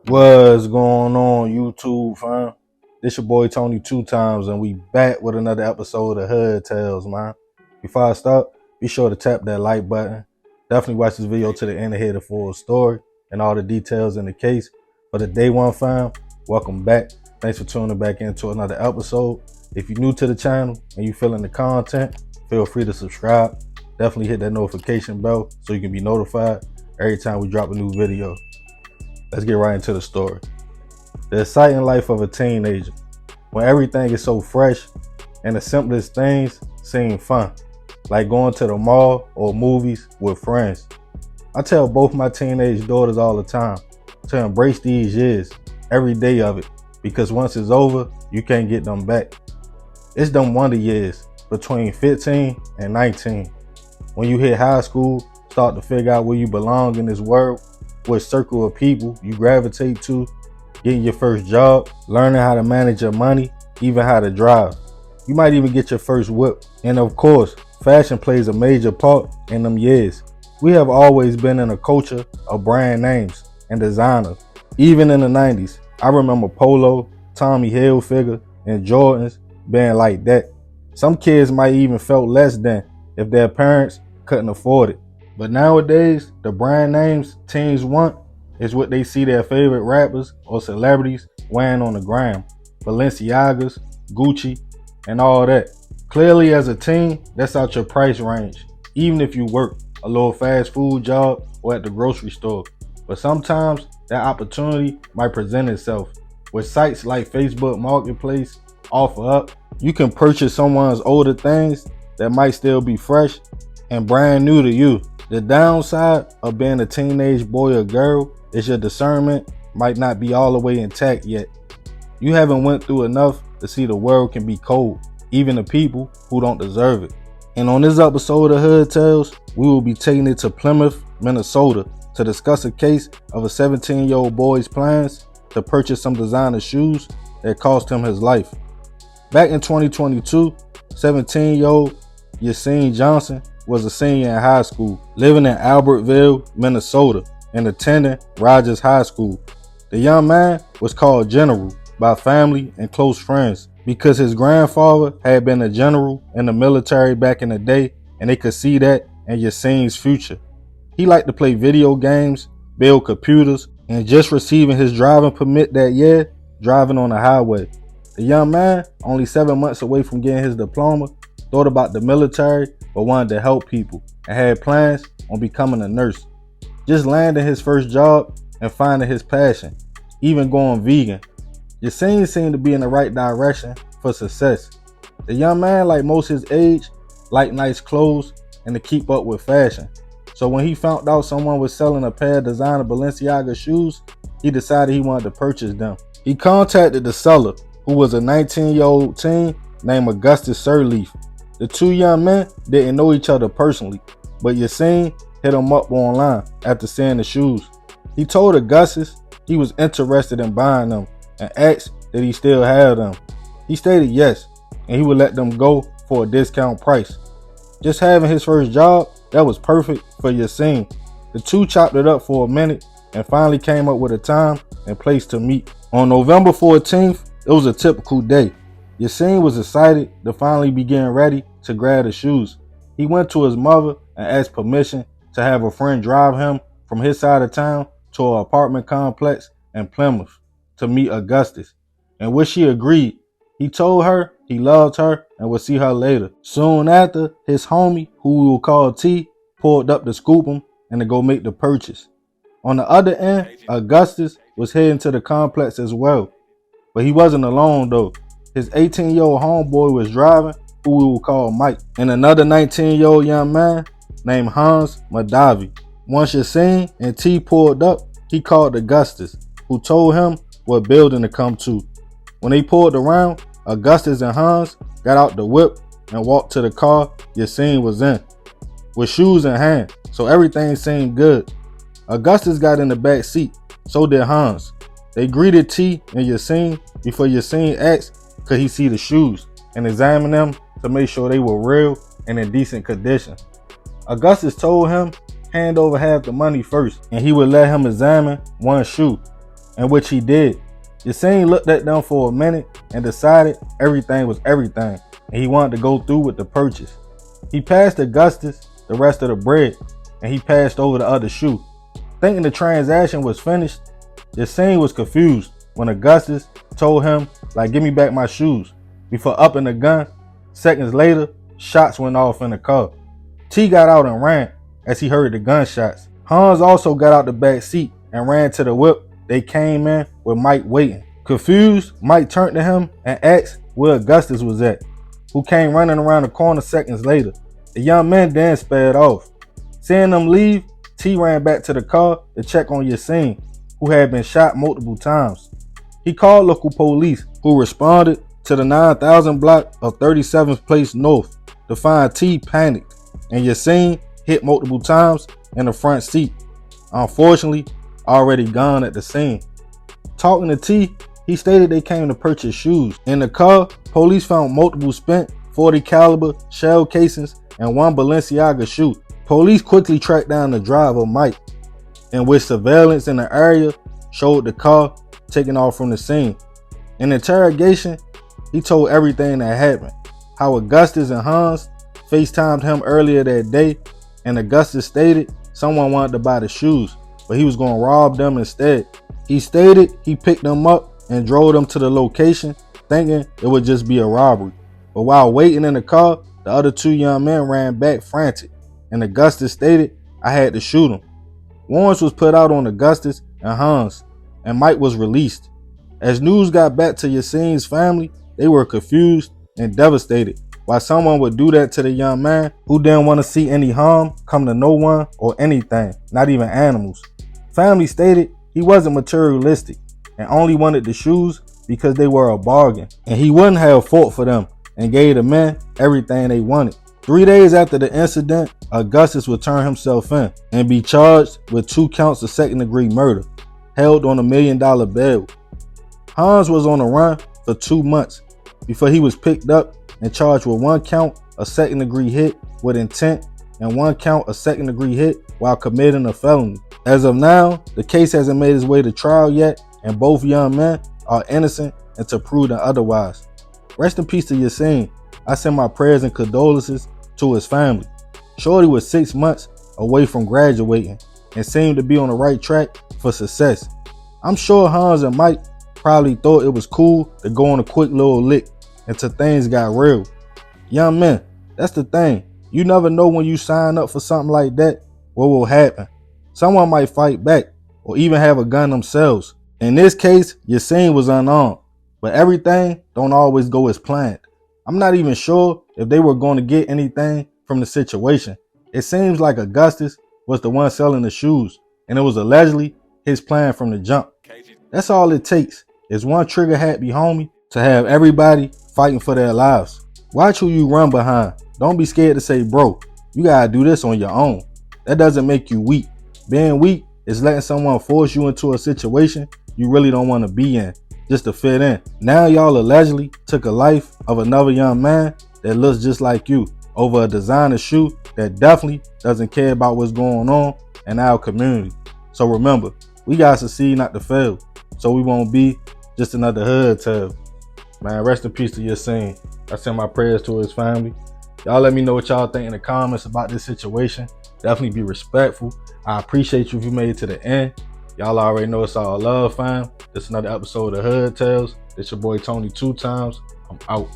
What's going on, YouTube, fam? This your boy Tony 2 times, and we back with another episode of Hood Tales, man. Before I start, be sure to tap that like button. Definitely watch this video to the end to hear the full story and all the details in the case. For the day one, fam, welcome back. Thanks for tuning back into another episode. If you're new to the channel and you feeling the content, feel free to subscribe. Definitely hit that notification bell so you can be notified every time we drop a new video. Let's get right into the story. The exciting life of a teenager, when everything is so fresh and the simplest things seem fun, like going to the mall or movies with friends. I tell both my teenage daughters all the time to embrace these years, every day of it, because once it's over, you can't get them back. It's them wonder years between 15 and 19. When you hit high school, start to figure out where you belong in this world, what circle of people you gravitate to, getting your first job, learning how to manage your money, even how to drive. You might even get your first whip. And of course, fashion plays a major part in them years. We have always been in a culture of brand names and designers. Even in the 90s, I remember Polo, Tommy Hilfiger, and Jordans being like that. Some kids might even felt less than if their parents couldn't afford it. But nowadays, the brand names teens want is what they see their favorite rappers or celebrities wearing on the gram. Balenciagas, Gucci, and all that. Clearly as a teen, that's out your price range, even if you work a little fast food job or at the grocery store. But sometimes that opportunity might present itself. With sites like Facebook Marketplace offer up, you can purchase someone's older things that might still be fresh and brand new to you. The downside of being a teenage boy or girl is your discernment might not be all the way intact yet. You haven't went through enough to see the world can be cold, even to people who don't deserve it. And on this episode of Hood Tales, we will be taking it to Plymouth, Minnesota to discuss a case of a 17-year-old boy's plans to purchase some designer shoes that cost him his life. Back in 2022, 17-year-old Yassine Johnson was a senior in high school, living in Albertville, Minnesota, and attending Rogers High School. The young man was called General by family and close friends because his grandfather had been a general in the military back in the day, and they could see that in Yassine's future. He liked to play video games, build computers, and just receiving his driving permit that year, driving on the highway. The young man, only 7 months away from getting his diploma, thought about the military but wanted to help people and had plans on becoming a nurse. Just landing his first job and finding his passion, even going vegan. Yassine seemed to be in the right direction for success. The young man, like most his age, liked nice clothes and to keep up with fashion. So when he found out someone was selling a pair of designer Balenciaga shoes, he decided he wanted to purchase them. He contacted the seller, who was a 19-year-old teen named Augustus Sirleaf. The two young men didn't know each other personally, but Yassine hit him up online after seeing the shoes. He told Augustus he was interested in buying them and asked that he still had them. He stated yes, and he would let them go for a discount price. Just having his first job, that was perfect for Yassine. The two chopped it up for a minute and finally came up with a time and place to meet. On November 14th, it was a typical day. Yassine was excited to finally be getting ready to grab the shoes. He went to his mother and asked permission to have a friend drive him from his side of town to an apartment complex in Plymouth to meet Augustus, in which she agreed. He told her he loved her and would see her later. Soon after, his homie, who we will call T, pulled up to scoop him and to go make the purchase. On the other end, Augustus was heading to the complex as well, but he wasn't alone though. His 18-year-old homeboy was driving, who we will call Mike, and another 19-year-old young man named Hans Madavi. Once Yassine and T pulled up, he called Augustus, who told him what building to come to. When they pulled around, Augustus and Hans got out the whip and walked to the car Yassine was in, with shoes in hand, so everything seemed good. Augustus got in the back seat, so did Hans. They greeted T and Yassine before Yassine asked could he see the shoes and examine them to make sure they were real and in decent condition. Augustus told him hand over half the money first and he would let him examine one shoe. in which he did. Yassine looked at them for a minute and decided everything was everything, and he wanted to go through with the purchase. He passed Augustus the rest of the bread, and he passed over the other shoe. Thinking the transaction was finished, Yassine was confused when Augustus told him, like, give me back my shoes. Before upping the gun, seconds later, shots went off in the car. T got out and ran as he heard the gunshots. Hans also got out the back seat and ran to the whip. They came in with Mike waiting. Confused, Mike turned to him and asked where Augustus was at, who came running around the corner seconds later. The young men then sped off. Seeing them leave, T ran back to the car to check on Yassine, who had been shot multiple times. He called local police, who responded to the 9000 block of 37th Place North to find T panicked and Yassine hit multiple times in the front seat, unfortunately already gone at the scene. Talking to T, he stated they came to purchase shoes. In the car, police found multiple spent .40 caliber shell casings and one Balenciaga shoe. Police quickly tracked down the driver, Mike, in which surveillance in the area showed the car taking off from the scene. In interrogation, he told everything that happened, how Augustus and Hans FaceTimed him earlier that day, and Augustus stated someone wanted to buy the shoes, but he was going to rob them instead. He stated he picked them up and drove them to the location, thinking it would just be a robbery. But while waiting in the car, the other two young men ran back frantic, and Augustus stated, I had to shoot him. Warrants was put out on Augustus and Hans, and Mike was released. As news got back to Yassine's family, they were confused and devastated why someone would do that to the young man who didn't want to see any harm come to no one or anything, not even animals. Family stated he wasn't materialistic and only wanted the shoes because they were a bargain, and he wouldn't have fought for them and gave the men everything they wanted. 3 days after the incident, Augustus would turn himself in and be charged with 2 counts of second-degree murder, held on $1 million bail. Hans was on the run for 2 months before he was picked up and charged with 1 count of second-degree hit with intent and 1 count of second-degree hit while committing a felony. As of now, the case hasn't made its way to trial yet, and both young men are innocent until proven otherwise. Rest in peace to Yassine. I send my prayers and condolences to his family. Shorty was 6 months away from graduating and seemed to be on the right track for success. I'm sure Hans and Mike probably thought it was cool to go on a quick little lick until things got real. Young men, that's the thing. You never know when you sign up for something like that what will happen. Someone might fight back or even have a gun themselves. In this case, Yassine was unarmed, but everything don't always go as planned. I'm not even sure if they were going to get anything from the situation. It seems like Augustus was the one selling the shoes, and it was allegedly his plan from the jump. That's all it takes is one trigger happy homie to have everybody fighting for their lives. Watch who you run behind. Don't be scared to say, bro, you gotta do this on your own. That doesn't make you weak. Being weak is letting someone force you into a situation you really don't want to be in just to fit in. Now y'all allegedly took a life of another young man that looks just like you over a designer shoe that definitely doesn't care about what's going on in our community. So remember, we gotta succeed, not to fail, so we won't be just another hood tale. Man, rest in peace to Yassine. I send my prayers to his family. Y'all let me know what y'all think in the comments about this situation. Definitely be respectful. I appreciate you if you made it to the end. Y'all already know it's all love, fam. This is another episode of Hood Tales. It's your boy Tony 2 times. I'm out.